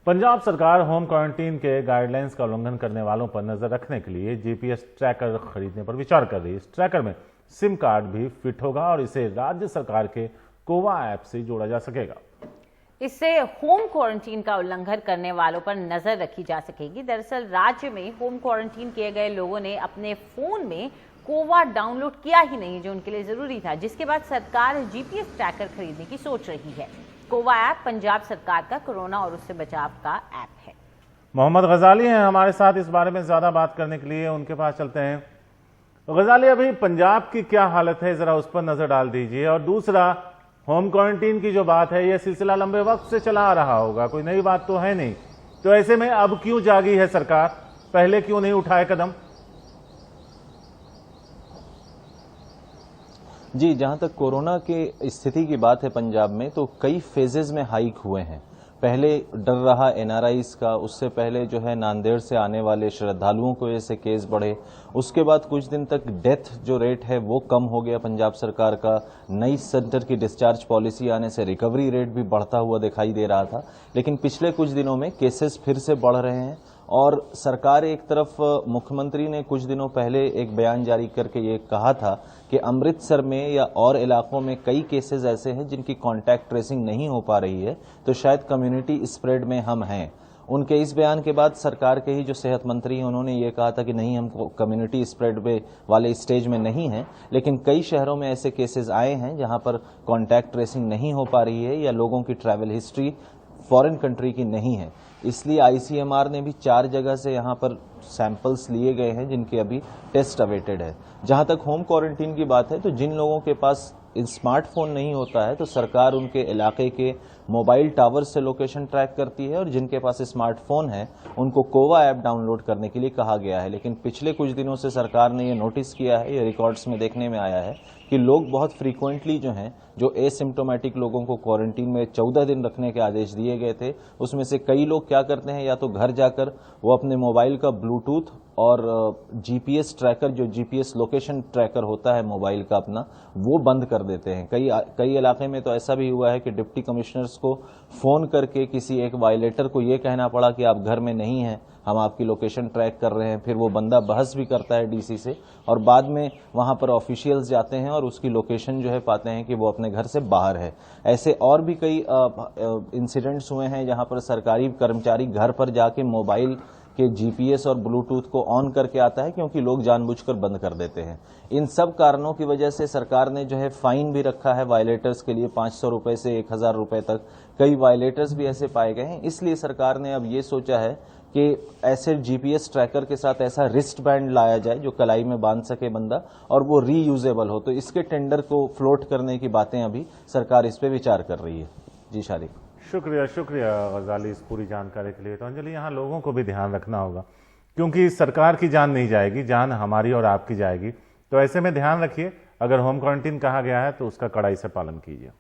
पंजाब सरकार home quarantine के guidelines का उल्लंघन करने वालों पर नजर रखने के लिए जीपीएस ट्रैकर खरीदने पर विचार कर रही है। इस ट्रैकर में सिम कार्ड भी फिट होगा और इसे राज्य सरकार के कोवा ऐप से जोड़ा जा सकेगा। इससे होम क्वारंटीन का उल्लंघन करने वालों पर नजर रखी जा सकेगी। दरअसल राज्य में होम क्वारंटीन किए गए लोगों ने अपने फोन में कोवा डाउनलोड किया ही नहीं, जो उनके लिए जरूरी था, जिसके बाद सरकार जीपीएस ट्रैकर खरीदने की सोच रही है। कोवा ऐप पंजाब सरकार का कोरोना और उससे बचाव का ऐप है। मोहम्मद गजाली हैं हमारे साथ इस बारे में ज्यादा बात करने के लिए, उनके पास चलते हैं। गजाली, अभी पंजाब की क्या हालत है, जरा उस पर नजर डाल दीजिए। और दूसरा, होम क्वारंटीन की जो बात है, यह सिलसिला लंबे वक्त से चला आ रहा होगा, कोई नई बात तो है नहीं, तो ऐसे में अब क्यों जागी है सरकार, पहले क्यों नहीं उठाए कदम? जी, जहां तक कोरोना की स्थिति की बात है पंजाब में, तो कई फेजेस में हाइक हुए हैं। पहले डर रहा एनआरआईज का, उससे पहले जो है नांदेड़ से आने वाले श्रद्धालुओं को ऐसे केस बढ़े, उसके बाद कुछ दिन तक डेथ जो रेट है वो कम हो गया पंजाब सरकार का। नई सेंटर की डिस्चार्ज पॉलिसी आने से रिकवरी रेट भी बढ़ता हुआ दिखाई दे रहा था। लेकिन पिछले कुछ दिनों में केसेस फिर से बढ़ रहे हैं और सरकार एक तरफ, मुख्यमंत्री ने कुछ दिनों पहले एक बयान जारी करके ये कहा था कि अमृतसर में या और इलाकों में कई केसेस ऐसे हैं जिनकी कांटेक्ट ट्रेसिंग नहीं हो पा रही है, तो शायद कम्युनिटी स्प्रेड में हम हैं। उनके इस बयान के बाद सरकार के ही जो सेहत मंत्री हैं उन्होंने ये कहा था कि नहीं, हम कम्युनिटी स्प्रेड वाले स्टेज में नहीं हैं। लेकिन कई शहरों में ऐसे केसेस आए हैं जहां पर कांटेक्ट ट्रेसिंग नहीं हो पा रही है या लोगों की ट्रैवल हिस्ट्री फॉरेन कंट्री की नहीं है। इसलिए आईसीएमआर ने भी 4 जगह से यहां पर सैंपल्स लिए गए हैं जिनके अभी टेस्ट अवेटेड है। जहां तक होम क्वारंटीन की बात है, तो जिन लोगों के पास स्मार्टफोन नहीं होता है तो सरकार उनके इलाके के मोबाइल टावर से लोकेशन ट्रैक करती है और जिनके पास स्मार्टफोन है उनको कोवा ऐप डाउनलोड करने के लिए कहा गया है। लेकिन पिछले कुछ दिनों से सरकार ने ये नोटिस किया है, ये रिकॉर्ड्स में देखने में आया है कि लोग बहुत फ्रीक्वेंटली जो हैं, जो एसिम्टोमेटिक लोगों को क्वारंटीन में 14 दिन रखने के आदेश दिए गए थे, उसमें से कई लोग क्या करते हैं, या तो घर जाकर वो अपने मोबाइल का ब्लूटूथ और जीपीएस ट्रैकर, जो जीपीएस लोकेशन ट्रैकर होता है मोबाइल का अपना, वो बंद कर देते हैं। कई इलाके में तो ऐसा भी हुआ है कि डिप्टी कमिश्नर्स को फोन करके किसी एक वायलेटर को ये कहना पड़ा कि आप घर में नहीं हैं, हम आपकी लोकेशन ट्रैक कर रहे हैं। फिर वो बंदा बहस भी करता है डीसी से और बाद में वहां पर ऑफिशियल्स जाते हैं और उसकी लोकेशन जो है पाते हैं कि वो अपने घर से बाहर है। ऐसे और भी कई इंसिडेंट्स हुए हैं जहां पर सरकारी कर्मचारी घर पर जाके मोबाइल के जीपीएस और ब्लूटूथ को ऑन करके आता है, क्योंकि लोग जानबूझकर बंद कर देते हैं। इन सब कारणों की वजह से सरकार ने जो है फाइन भी रखा है वायलेटर्स के लिए, 500 रुपए से 1000 रुपए तक। कई वायलेटर्स भी ऐसे पाए गए हैं। इसलिए सरकार ने अब ये सोचा है कि ऐसे जीपीएस ट्रैकर के साथ ऐसा रिस्ट बैंड लाया जाए जो कलाई में बांध सके बंदा और वो रीयूजेबल हो। तो इसके टेंडर को फ्लोट करने की बातें अभी सरकार इस पे विचार कर रही है। जी शारिक, शुक्रिया गजाली इस पूरी जानकारी के लिए। तो अंजलि, यहाँ लोगों को भी ध्यान रखना होगा, क्योंकि सरकार की जान नहीं जाएगी, जान हमारी और आपकी जाएगी। तो ऐसे में ध्यान रखिए, अगर होम क्वारंटीन कहा गया है तो उसका कड़ाई से पालन कीजिए।